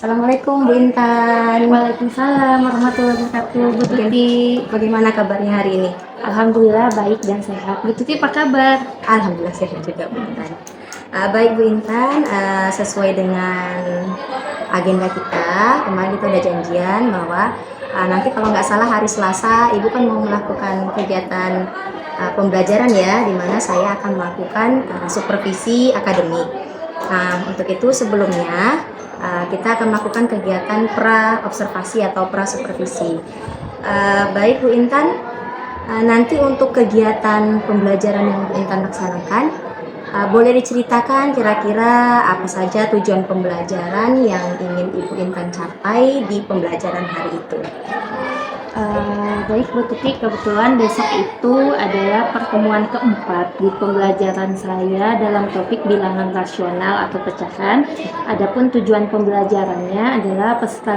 Assalamualaikum Bu Intan. Waalaikumsalam warahmatullahi wabarakatuh. Bu Tuti, Bagaimana kabarnya hari ini? alhamdulillah baik dan sehat. Bu Tuti apa kabar? Alhamdulillah sehat juga Bu Intan. Baik Bu Intan, sesuai dengan agenda kita, kemarin kita udah janjian bahwa nanti kalau nggak salah hari Selasa Ibu kan mau melakukan kegiatan pembelajaran ya, di mana saya akan melakukan supervisi akademik. Nah, untuk itu sebelumnya kita akan melakukan kegiatan pra-observasi atau pra-supervisi. Baik Bu Intan, nanti untuk kegiatan pembelajaran yang Bu Intan laksanakan, boleh diceritakan kira-kira apa saja tujuan pembelajaran yang ingin Ibu Intan capai di pembelajaran hari itu? Baik Bu Tuti, kebetulan besok itu adalah pertemuan keempat di pembelajaran saya dalam topik bilangan rasional atau pecahan. Adapun tujuan pembelajarannya adalah peserta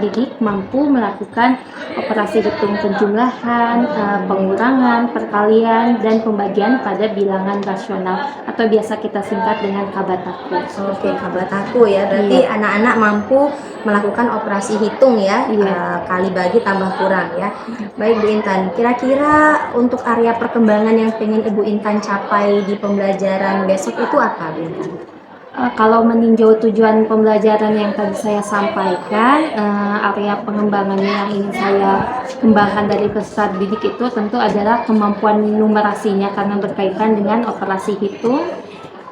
didik mampu melakukan operasi hitung penjumlahan, pengurangan, perkalian, dan pembagian pada bilangan rasional atau biasa kita singkat dengan kabataku. Oke, kabataku ya, berarti Iya. anak-anak mampu melakukan operasi hitung ya, Iya. kali bagi tambah kurang ya. Baik Bu Intan, kira-kira untuk area perkembangan yang pengen Ibu Intan capai di pembelajaran besok itu apa Bu Intan? Kalau meninjau tujuan pembelajaran yang tadi saya sampaikan, area pengembangannya yang ingin saya kembangkan dari peserta didik itu tentu adalah kemampuan numerasinya karena berkaitan dengan operasi hitung.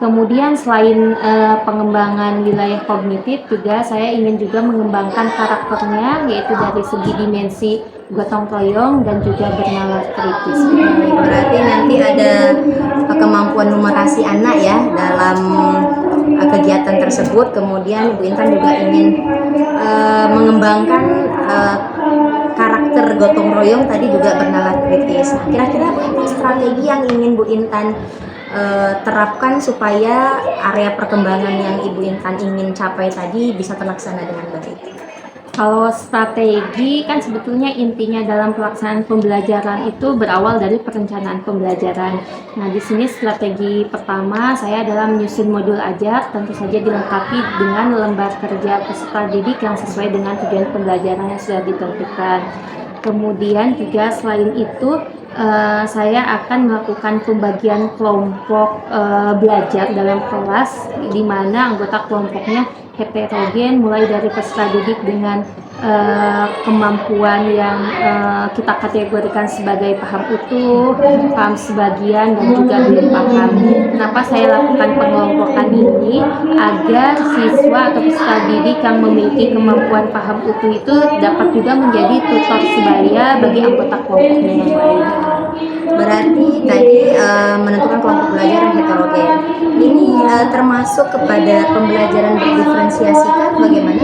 Kemudian selain pengembangan wilayah kognitif, juga saya ingin juga mengembangkan karakternya, yaitu dari segi dimensi gotong royong dan juga bernalar kritis. Berarti nanti ada kemampuan numerasi anak ya dalam kegiatan tersebut. Kemudian Bu Intan juga ingin mengembangkan karakter gotong royong tadi juga bernalar kritis. Kira-kira Bu Intan strategi yang ingin Bu Intan terapkan supaya area perkembangan yang Ibu Intan ingin capai tadi bisa terlaksana dengan baik? Kalau strategi kan sebetulnya intinya dalam pelaksanaan pembelajaran itu berawal dari perencanaan pembelajaran. Nah, di sini strategi pertama saya adalah menyusun modul ajar, tentu saja dilengkapi dengan lembar kerja peserta didik yang sesuai dengan tujuan pembelajaran yang sudah ditentukan. Kemudian juga selain itu saya akan melakukan pembagian kelompok belajar dalam kelas, di mana anggota kelompoknya heterogen, mulai dari peserta didik dengan kemampuan yang kita kategorikan sebagai paham utuh, paham sebagian, dan juga belum paham. Kenapa saya lakukan pengelompokan ini? Agar siswa atau peserta didik yang memiliki kemampuan paham utuh itu dapat juga menjadi tutor sebaya bagi anggota kelompoknya yang lain. Berarti tadi menentukan kelompok belajar yang heterogen. Ini termasuk kepada pembelajaran berdiferensiasi kan? Bagaimana?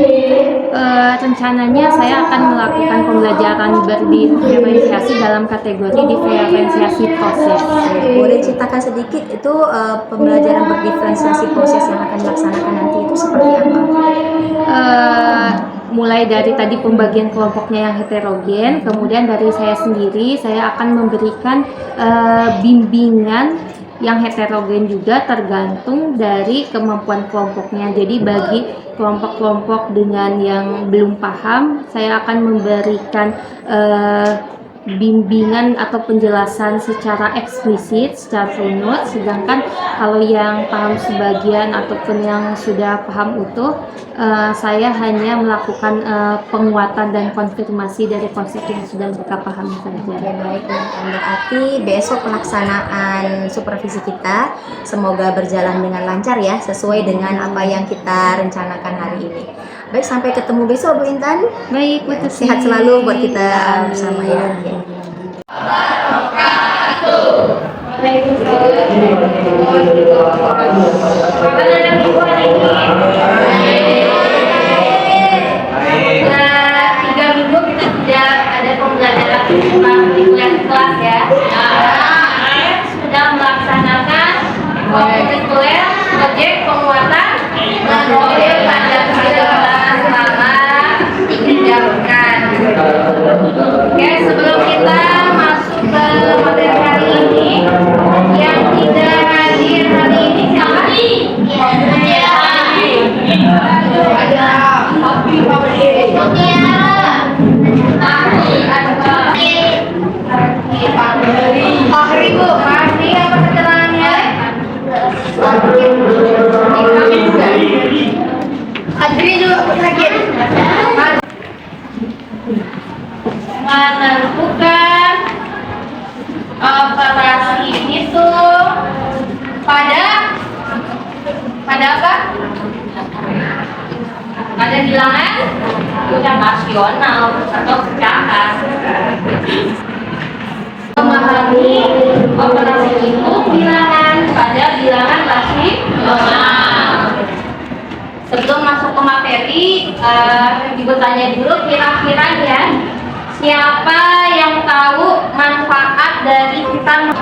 Rencananya saya akan melakukan pembelajaran berdiferensiasi dalam kategori diferensiasi proses. Boleh ceritakan sedikit itu pembelajaran berdiferensiasi proses yang akan dilaksanakan nanti itu seperti apa? Mulai dari tadi pembagian kelompoknya yang heterogen, kemudian dari saya sendiri saya akan memberikan bimbingan yang heterogen juga tergantung dari kemampuan kelompoknya. Jadi bagi kelompok-kelompok dengan yang belum paham, saya akan memberikan bimbingan atau penjelasan secara eksplisit, secara runut. Sedangkan kalau yang paham sebagian ataupun yang sudah paham utuh, saya hanya melakukan penguatan dan konfirmasi dari konsep yang sudah mereka pahami saja. Oke, baik. Berarti besok pelaksanaan supervisi kita semoga berjalan dengan lancar ya, sesuai dengan apa yang kita rencanakan hari ini. Baik, sampai ketemu besok Bu Intan. Baik, Bu Tuti. Sehat selalu buat kita bersama ya. Tiga minggu kita tidak ada pembelajaran partikuler kelas ya. Saya sudah melaksanakan partikuler proyek penguatan model Pancasila selama 3 jam. Oke, sebelum kita masuk ke materi hari ini, yang tidak hadir hari ini siapa? ada apa? Ada bilangan udah rasional atau pecahan. Memahami operasi itu bilangan pada bilangan rasional. Sebelum masuk ke materi, Ibu tanya dulu kira-kira ya, siapa yang tahu manfaat dari kita.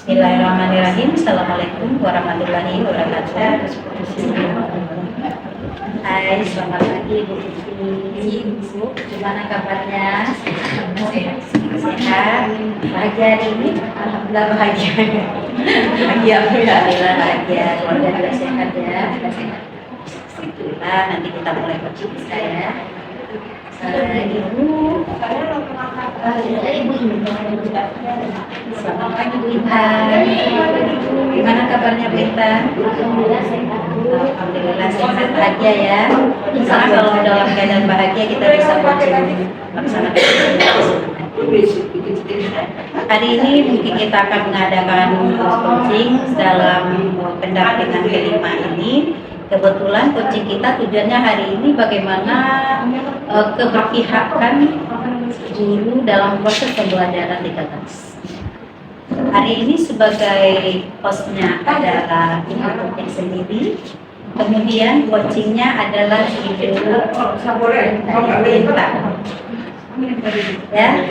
Bismillahirrahmanirrahim. Assalamualaikum warahmatullahi wabarakatuh. Hai, selamat pagi Bu Fitri. Bu, gimana kabarnya? Sehat? Bahagia hari ini? Alhamdulillah bahagia. Alhamdulillah bahagia. Keluarga juga sehat ya. Alhamdulillah, nanti kita mulai bercerita ya. Ibu, selamat pagi Bu Intan. Gimana kabarnya Bu Intan? Alhamdulillah sehat. Alhamdulillah sehat bahagia ya. Insya Allah kalau dalam keadaan bahagia kita bisa melaksanakan. Hari ini mungkin kita akan mengadakan coaching dalam pendampingan kelima ini. Kebetulan coaching kita tujuannya hari ini bagaimana keberpihakan guru dalam proses pembelajaran di kelas. Hari ini sebagai hostnya adalah Ibu Tutik sendiri, kemudian coachingnya adalah Ibu Intan. Ya,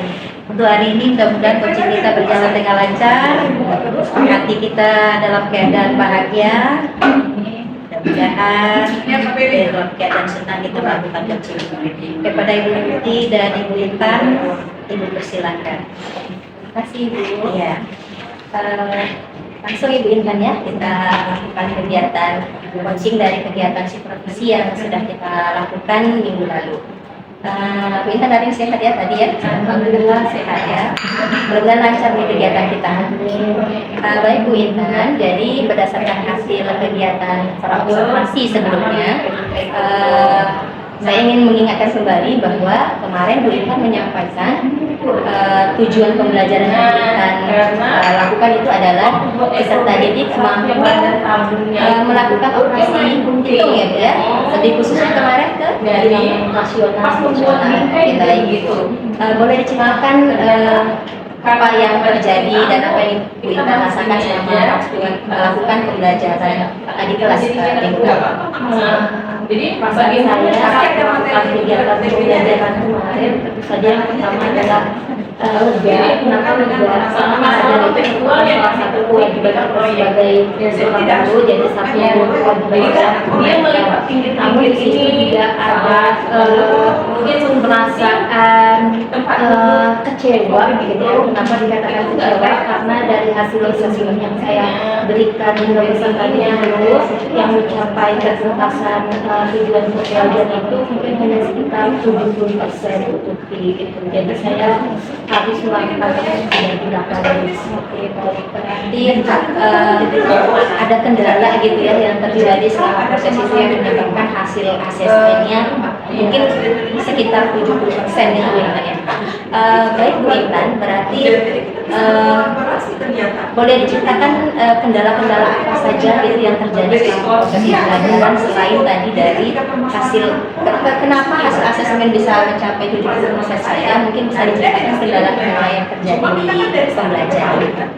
untuk hari ini mudah-mudahan coaching kita berjalan dengan lancar, hati kita dalam keadaan bahagia. Mudah-mudahan dalam keadaan senang kita melakukan coaching. Kepada Ibu Tuti dan Ibu Intan, Ibu persilakan. Terima kasih Bu. Iya. Langsung Ibu Intan ya, kita lakukan kegiatan coaching dari kegiatan supervisi yang sudah kita lakukan minggu lalu. Bu Intan hari ini sehat ya tadi ya? Alhamdulillah sehat ya. Mudah-mudahan lancar nih kegiatan kita. Baik Bu Intan, jadi berdasarkan hasil kegiatan observasi sebelumnya, saya ingin mengingatkan kembali bahwa kemarin Bu Intan menyampaikan tujuan pembelajaran yang Bu Intan lakukan itu adalah peserta didik mampu melakukan operasi hitung ya Bu ya. Lebih khususnya kemarin ke nasional kita gitu. Boleh diceritakan apa yang terjadi dan apa yang Bu Intan rasakan selama melakukan pembelajaran di kelas minggu. Jadi Bagi saya melakukan kegiatan pembelajaran kemarin tentu saja yang pertama adalah lega. Kenapa lega? Karena sadar itu salah satu kewajiban kita sebagai seorang guru, jadi satu kewajiban dia melihat namun di sini juga ada mungkin perasaan kecewa gitu ya. Kenapa dikatakan kecewa? Karena dari hasil assessment yang saya berikan hingga pesertanya yang mencapai ketuntasan tujuan pembelajaran itu mungkin hanya sekitar 70% ututi gitu. Jadi saya harus melakukan tindakan seperti itu. Berarti ada kendala gitu ya yang terjadi selama proses itu yang menyebabkan hasil asesmennya mungkin sekitar 70% gitu ya. Baik Bu Intan, berarti boleh diceritakan kendala-kendala apa saja gitu yang terjadi selama proses pembelajaran selain tadi dari hasil kenapa hasil asesmen bisa mencapai 70% saya, mungkin bisa diceritakan kendala-kendala yang terjadi di pembelajaran.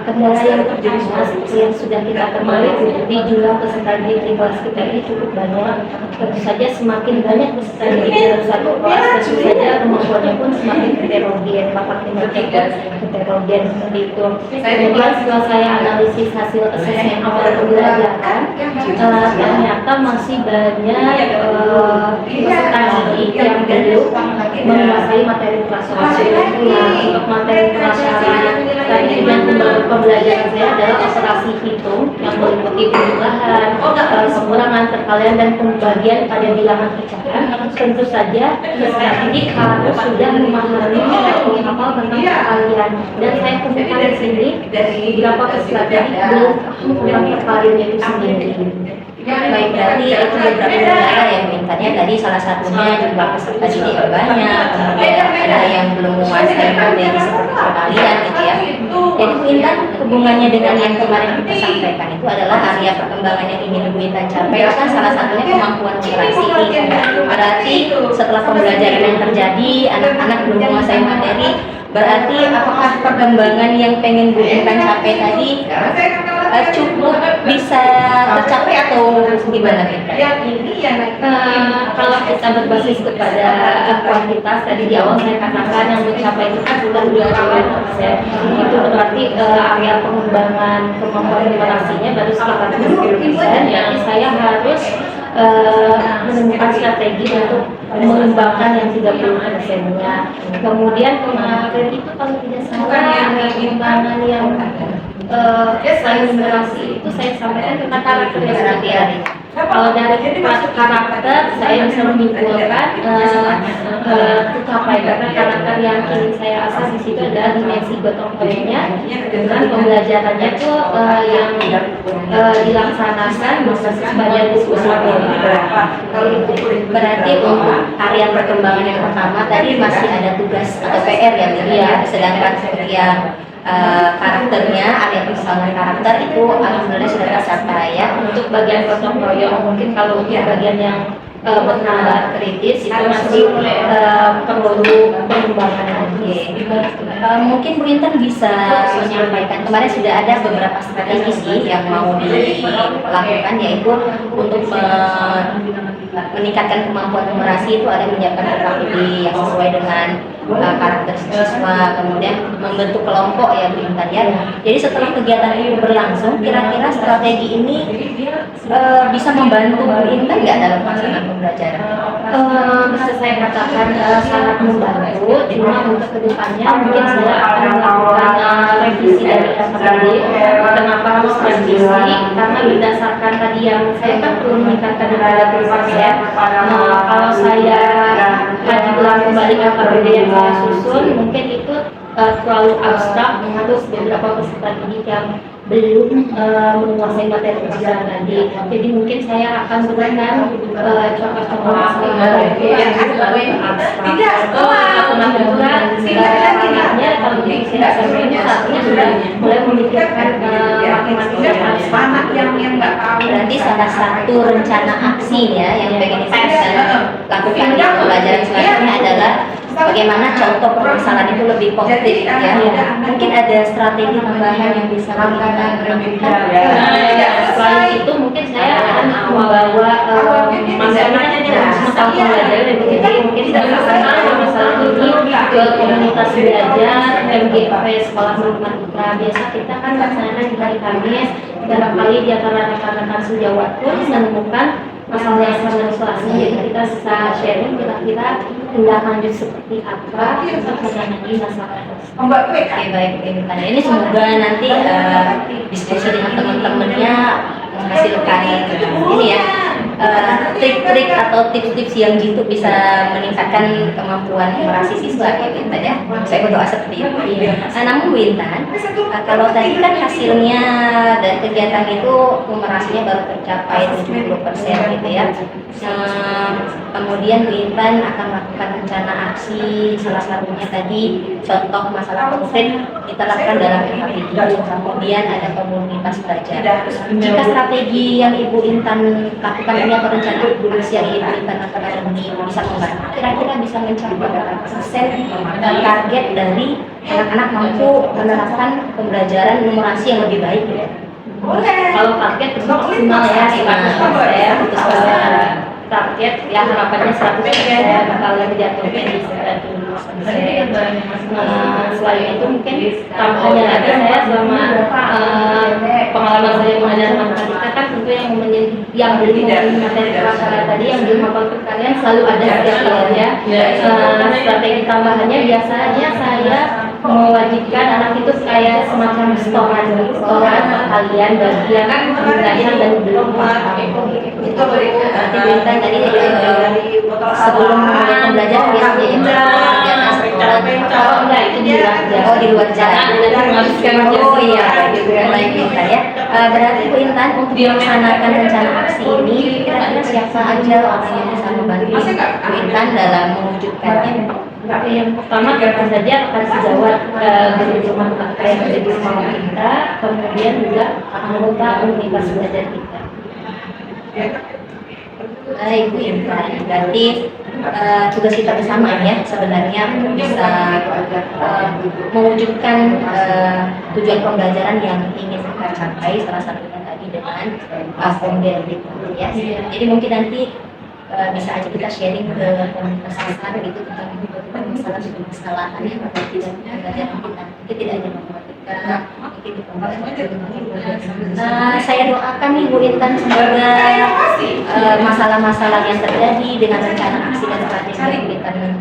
Kendala yang terjadi seperti yang sudah kita ketahui di jumlah peserta didik di kelas kita ini cukup banyak. Tentu saja semakin banyak peserta didik dalam satu kelas, tentu saja kemampuannya pun semakin heterogen, bapak heterogen seperti itu. Kemudian setelah saya analisis hasil asesmen awal pembelajaran, ternyata masih banyak peserta didik yang belum menguasai materi prasarat. Untuk materi prasarat tadi dan pembelajaran saya adalah operasi hitung yang meliputi penjumlahan, pengurangan, perkalian, dan pembagian pada bilangan pecahan. Tentu saja peserta didik harus sudah memahami atau menghafal tentang perkalian, dan saya temukan di sini beberapa peserta didik belum paham tentang perkalian itu sendiri. Baik, berarti itu beberapa kendala yang mintanya tadi, salah satunya jumlah peserta didik yang banyak, kemudian ada yang belum menguasai materi seperti perkalian gitu ya. Jadi Bu Intan, hubungannya dengan yang kemarin kita sampaikan itu adalah area perkembangan yang ingin Bu Intan capai, itu kan salah satunya kemampuan numerasi ini. Berarti setelah pembelajaran yang terjadi, anak-anak belum menguasai materi, berarti apakah perkembangan yang pengen Bu Intan capai tadi cukup bisa tercapai atau gimana kita? Kalau kita berbasis kepada kuantitas tadi di awal saya katakan yang mencapai itu kan sudah 20%, itu berarti area pengembangan kemampuan numerasinya baru sekitar 20%. Jadi saya harus menemukan strategi untuk mengembangkan yang 30%-nya. Kemudian kemarin itu kalau tidak salah pengembangan yang selain numerasi itu saya sampaikan tentang karakter. Kalau dari karakter saya bisa menyimpulkan tercapai karena karakter yang ingin saya asah di situ adalah dimensi gotong royongnya, dengan pembelajarannya tuh yang dilaksanakan sebagai diskusi. Berarti untuk area perkembangan yang pertama tadi masih ada tugas atau PR ya, sedangkan yang karakternya, area perkembangan karakter itu alhamdulillah sudah tercapai ya. Untuk bagian gotong royong mungkin kalau untuk bagian yang bernalar kritis itu masih perlu pengembangan lagi. Mungkin Bu Intan bisa menyampaikan, kemarin sudah ada beberapa strategi sih yang mau dilakukan, yaitu untuk meningkatkan kemampuan numerasi itu ada menyiapkan PKPD yang sesuai dengan karakter siswa, kemudian membentuk kelompok ya Bu Intan ya. Jadi setelah kegiatan itu berlangsung, kira-kira strategi ini bisa membantu Bu Intan nggak dalam pelaksanaan pembelajaran? Bisa saya katakan sangat membantu. Cuma untuk kedepannya mungkin saya akan melakukan revisi dari PKPD. Kenapa harus revisi? Karena berdasarkan tadi yang saya kan perlu meningkatkan daripada proses. Kalau saya kaji ulang kembali PKPD yang saya susun, mungkin itu terlalu abstrak untuk beberapa peserta didik yang belum menguasai materi pelajaran tadi. Jadi mungkin saya akan berikan contoh-contoh yang anaknya kalau di SMP ini saatnya sudah mulai memikirkan matematika yang nggak tahu. Berarti salah satu rencana aksi ya yang pengen kita lakukan di pembelajaran selanjutnya adalah bagaimana contoh permasalahan itu lebih konkret ya. Mungkin ada strategi tambahan yang bisa kita lakukan. Selain itu mungkin saya akan membawa masalah pembelajaran yang begitu mungkin saya akan masalah ini ke komunitas belajar MGP sekolah matematika. Biasa kita kan laksanakan di hari Kamis, barangkali di antara rekan-rekan sejawat pun menemukan masalah yang sama isolasi, jadi kita bisa sharing kira-kira tindak lanjut seperti apa untuk menangani masalah tersebut. Oke, baik Bu Intan. Ini semoga nanti diskusi dengan teman-temannya menghasilkan ini ya, trik-trik atau tips-tips yang jitu bisa meningkatkan kemampuan numerasi siswa ya Bu Intan ya. Saya berdoa seperti itu. Namun Bu Intan, kalau tadi kan hasilnya dari kegiatan itu numerasinya baru tercapai 70% gitu ya. Kemudian Bu Intan akan melakukan rencana aksi, salah satunya tadi contoh masalah konkret kita lakukan dalam PKPD. Kemudian ada komunitas belajar. Jika strategi yang Ibu Intan lakukan ini atau rencana aksi yang Ibu Intan lakukan ini bisa membantu, kira-kira bisa mencapai berapa persen target dari anak-anak mampu menerapkan pembelajaran numerasi yang lebih baik ya? Kalau target itu maksimal ya 100%. Target ya harapannya 100%, kalau dijatuhkan di 100%. Selain itu mungkin tambahannya lagi saya selama pengalaman saya mengajar matematika kan tentu yang belum materi prasarat tadi yang belum hafal perkalian selalu ada setiap tahunnya. Strategi tambahannya biasanya saya mewajibkan anak itu kayak semacam setoran kalian bagian penggunaan dan belum Berarti Bu Intan tadi sebelum mulai pembelajaran biasanya kegiatan sekolah. Oh enggak, itu di luar jam. Oh, di luar jam. Oh iya, gitu baik Bu Intan ya. Berarti Bu Intan untuk melaksanakan rencana aksi ini, kira-kira siapa aja orang yang bisa membantu Bu Intan dalam mewujudkannya? Yang pertama tentu saja akan sejawat guru rumah kakak yang ada di rumah kita, kemudian juga anggota komunitas belajar kita. Baik Bu Intan, berarti tugas kita bersama ya sebenarnya bisa mewujudkan tujuan pembelajaran yang ingin kita capai, salah satunya tadi dengan pembelajaran ya. Jadi mungkin nanti bisa aja kita sharing ke komunitas besar gitu tentang masalah-masalah yang tidak pembelajaran kita. Mungkin tidak hanya matematika, mungkin di pembelajaran. Saya doakan nih Bu Intan semoga masalah-masalah yang terjadi dengan rencana aksi dan strategi yang Bu Intan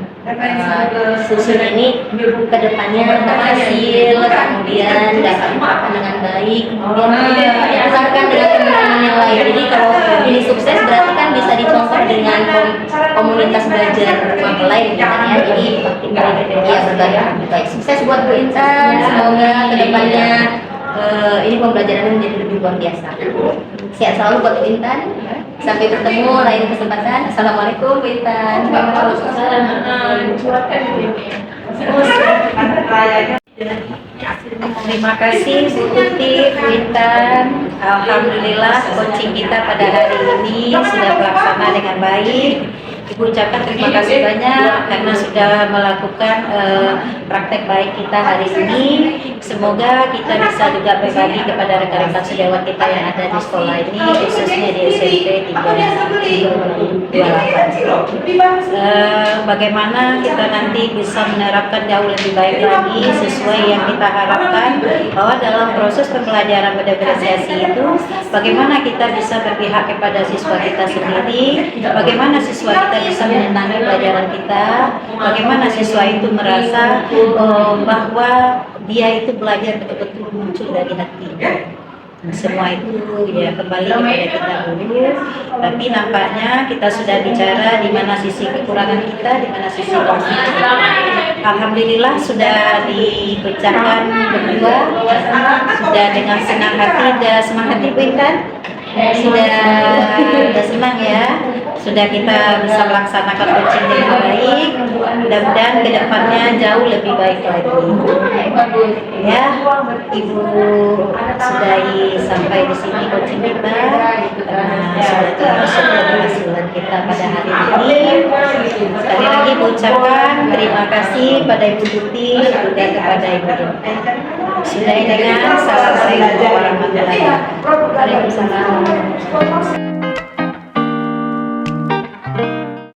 susun ini ke depannya berhasil, kemudian dapat diterapkan dengan baik, kemudian diterapkan dengan teman-teman yang lain. Jadi kalau ini sukses berarti kan bisa dicontoh dengan komunitas belajar yang lain gitu ya. Jadi ya berbagi baik. Sukses buat Bu Intan, semoga ke depannya ini pembelajaran menjadi lebih luar biasa. Sehat selalu buat Bu Intan. Sampai bertemu lain kesempatan. Assalamualaikum Bu Intan. Terima kasih Bu Tuti, Bu Intan. Alhamdulillah coaching kita pada hari ini sudah terlaksana dengan baik. Ibu ucapkan terima kasih banyak karena sudah melakukan praktek baik kita hari ini. Semoga kita bisa juga berbagi kepada rekan-rekan sejawat kita yang ada di sekolah ini, khususnya di SMP 328. Bagaimana kita nanti bisa menerapkan jauh lebih baik lagi sesuai yang kita harapkan, bahwa dalam proses pembelajaran berdifferensiasi itu bagaimana kita bisa berpihak kepada siswa kita sendiri, bagaimana siswa kita bisa menyenangi pelajaran kita, bagaimana siswa itu merasa bahwa dia itu belajar betul-betul muncul dari hatinya. Semua itu ya kembali kepada kita dulu. Tapi nampaknya kita sudah bicara di mana sisi kekurangan kita, di mana sisi kelebihan kita. Alhamdulillah sudah dipecahkan berdua, sudah dengan senang hati. Sudah senang hati Bu Intan? Sudah senang ya. Sudah kita bisa melaksanakan coaching dengan baik. Mudah-mudahan kedepannya jauh lebih baik lagi. Ya, Ibu sudahi sampai di sini coaching kita karena sudah termasuk keberhasilan kita pada hari ini. Sekali lagi mengucapkan terima kasih pada Ibu Tuti juga kepada Ibu Intan. Sudahi dengan assalamualaikum warahmatullahi wabarakatuh. Waalaikumsalam.